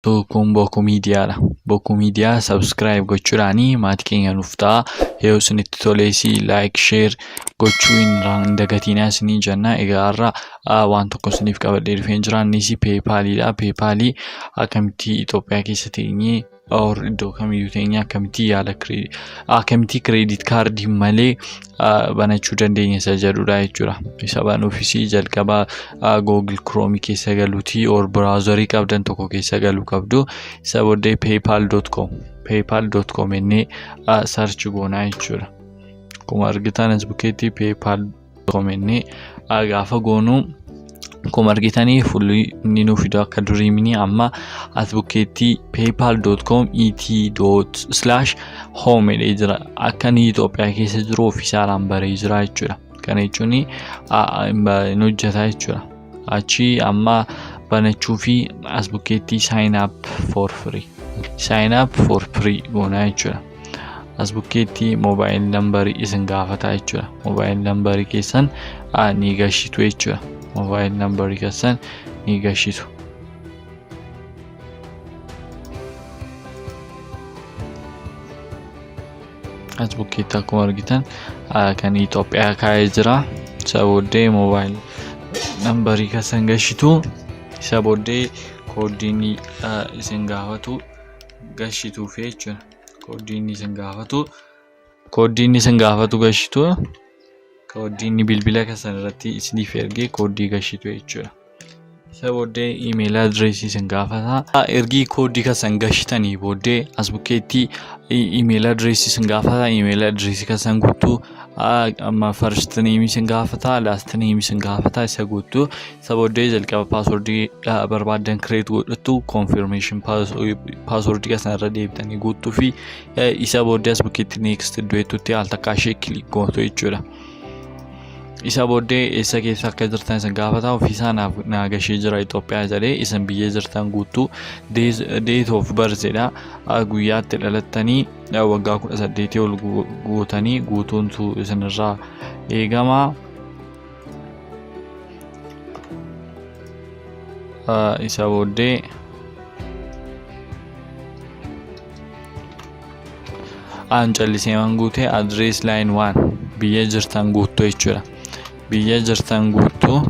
kun boku miidiyaadha. Boku miidiyaa subscribe gochuudhaanii maatii keenya nuuf ta'a. Yoo isinitti toleessi like share gochuu hin dagatinaa isinii jenna. Egaa har'a waan tokko isiniif qabadhee dhufeen jira. Innis PayPalidha. PayPal akkamitti Itoophiyaa keessatti teenyee or iddoo kamiyyuu teenyee akkamitti credit card malee banachuu dandeenya isa jedhudha jechuudha. Isa banuufis jalqaba Google Chrome keessa galuutii or browserii qabdan tokko keessa galuu qabdu. Isa booddee paypal.com inni search goonaa jechuudha. Akkuma argitan as bukkeetti paypal.com inni gaafa goonu akkuma argitanii fulli inni nuuf fiduu akka durii mini amma as bukkeetti paypal.com et/home jedhee jira. Akka inni Itoophiyaa keessa jiru ofiisaalaan baree jira jechuudha. Kana jechuun hin hojjeta jechuudha. Achi amma banachuu fi as bukkeetti sign up for free goonaa jechuudha. As bukkeetti mobile number isin gaafata jechuudha. Mobile number keessan ni gashitu jechuudha. Mobile number keessan ni gashitu. As bukkeetti akkuma argitan kan Itoophiyaa kaa'ee jira. Isa booddee mobile number keessan gashitu. Isa booddee koodiin isin gaafatu gashituuf jechuudha. Koodiin isin gaafatu gashitu. Koodiin bilbila keessan irratti isiniif ergee koodii gashitu jechuudha. Isa booddee email address isin gaafata. Ergi koodii keessan gashitanii booddee as bukkeetti email address isin gaafata. Email address keessan guutuu amma first name isin gaafata, last name isin gaafata isa guutuu. Isa booddee jalqaba password barbaadan create godhatu confirmation password keessan irra deebitanii guutuu fi isa booddee as bukkeetti next du'eetutti al takkaa ishee click gootu jechuudha. Isa booddee eessa keessa akka jirtan isin gaafata. Ofiisaa naagashee jira Itoophiyaa jedhee isin biyya jirtan guutuu date of birth jedha. Guyyaatti dhalattanii waggaa 18 ol guutanii guutuuntu isinirraa eegama. Isa booddee callisee guutee address line 1 biyya jirtan guutuu jechuudha. Biyya jirtan guutuu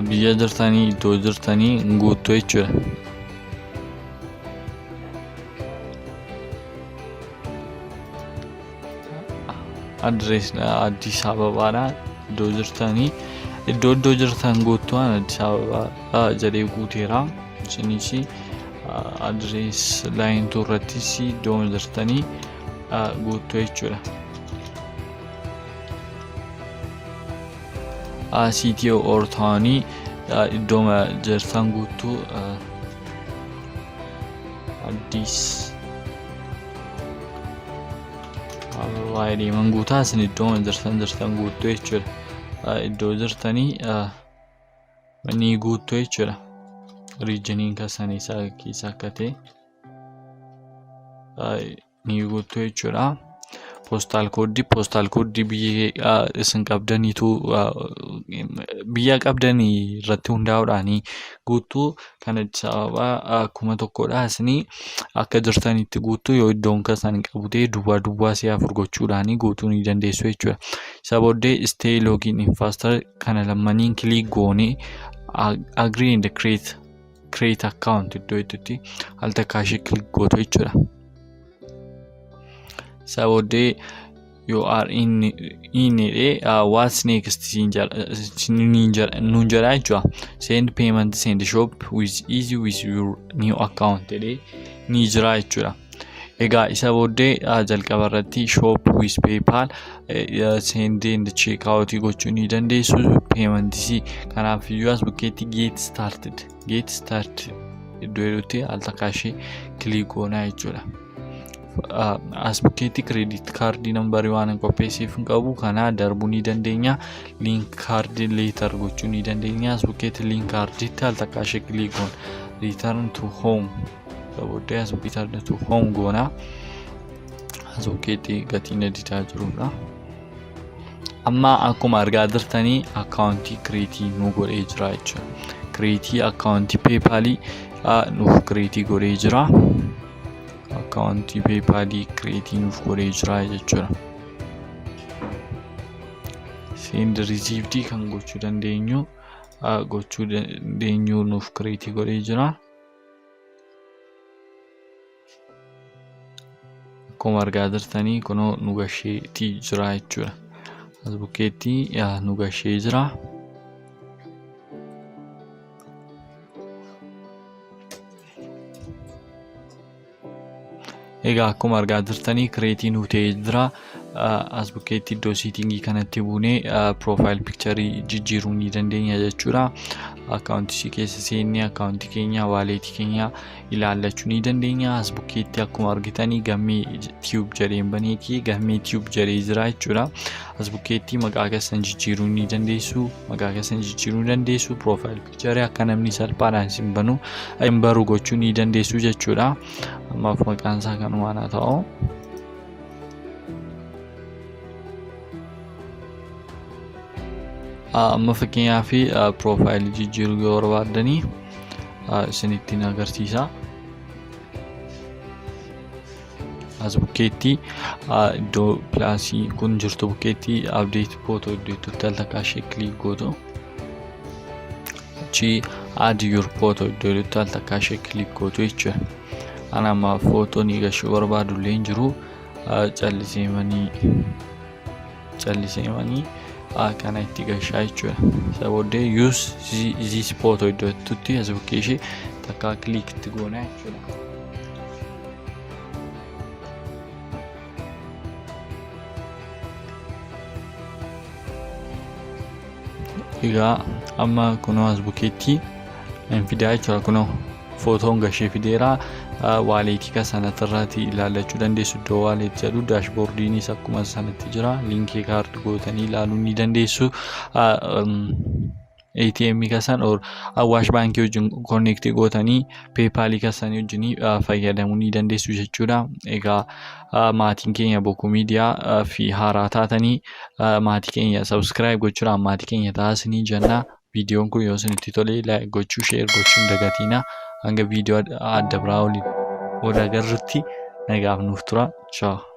biyya jirtanii iddoo jirtanii guutuu jechuudha. Address Addis Ababaadha. Iddoo jirtanii iddoo jirtan guutuu Addis Ababa jedhee guuteera. Isinis address line turrattis iddoo jirtanii guutuu jechuudha. City or town iddoo jirtan guutuu Addis Ababa deeman guutaa isin iddoo jirtan guutuu jechuudha. Iddoo jirtanii ni guutuu jechuudha. Regionin keessan isa keessa akka ta'e ni guutuu jechuudha. Postal code biyya isin qabdaniitu biyya qabdanii irratti hundaa'uudhaan guutuu kan Addis Ababa akkuma tokkodha. Isin akka jirtanitti guutuu yoo iddoon keessan qabu ta'e duwwaa si'a afur gochuudhaan guutuu ni dandeessu jechuudha. Isa booddee stay login in faster kana lamaniin click goone agree and create account iddoo itti al takkaa ishee click gootu jechuudha. Isa booddee you are in what's next nuun jedha jechuudha. Send payment send shop with easy with your new account jedhee ni jira jechuudha. Egaa isa booddee jalqaba irratti shop with PayPal send and check out gochuu ni dandeessu. Payment kanaaf iyyuu as bukkeetti get started iddoo jedhutti al takkaa ishee click goonaa jechuudha. As bukkeetti credit card number waan qopheessiif hin qabu kana darbuu ni dandeenya. Link card later gochuu ni dandeenya. As bukkeetti link carditti al takkaa ishee click goona. Return to home booddee as return to home goona. As bukkeetti gatiin editaa jirudha. Amma akkuma argaa jirtanii akkaawuntii kireetii nu godhee jira jechuudha. Kireetii akkaawuntii peepaalii nuuf kireetii godhee jira. Akkaawuntii peepaalii kireetii nuuf godhee jira jechuudha. Send received kan gochuu dandeenyu nuuf kireetii godhee jira. Akkuma argaa jirtanii kunoo nu gasheetii jira jechuudha. As bukkeetti nu gashee jira. Egaa akkuma argaa jirtanii kireetii nu ta'ee jira. As bukkeetti iddoo siitingii kanatti buunee profile picture jijjiiruu ni dandeenya jechuudha. Akkaawuntii keessa seennee akkaawuntii keenya waaleetii keenya ilaallachuu ni dandeenya. As bukkeetti akkuma argitanii gammee tube jedheen baneetii gammee tube jedhee jira jechuudha. As bukkeetti maqaa keessan jijjiiruu ni dandeessu. Profile picture akka namni salphaadhaan isin baru gochuu ni dandeessu jechuudha. Ammaaf maqaan isaa kanumaan haa ta'u. Amma fakkeenyaaf profile jijjiiruu yoo barbaadanii isinitti agarsiisa. As bukkeetti iddoo pilaasii kun jirtu bukkeetti update photo iddoo takka ishee click gootu. Achi add your photo iddoo takka ishee click gootu jechuudha. Ana amma photo ni gashuu barbaadu illee hin jiru. Calliseemanii kana itti gashaa jechuudha. Sabooddee use this photo iddoo itti as bukkee ishee takka click itti goona jechuudha. Egaa amma kunoo as bukkeetti hin fidaa jechuudha. Kunoo footoon gashee fideera. Waaleetii sanatti ilaallachuu dandeessu. Iddoo waaleet jedhu daashboordiinis akkuma sanatti jira. Liinkii kaardi gootanii ilaaluu ni dandeessu. ATM kasan or Awaash baankii wajjin connect gootanii PayPal kasanii wajjin fayyadamuu ni dandeessu jechuudha. Egaa maatiin keenya Bachuu miidiyaa fi haaraa taatanii maatii keenya subscribe gochuudhaan maatii keenya taasisanii jenna. Viidiyoon kun yoo isinitti tole like gochuu share gochuun dagatiina. Hanga viidiyoo adda biraa waliin wal agarrutti nagaaf nuuf tura. Ciao.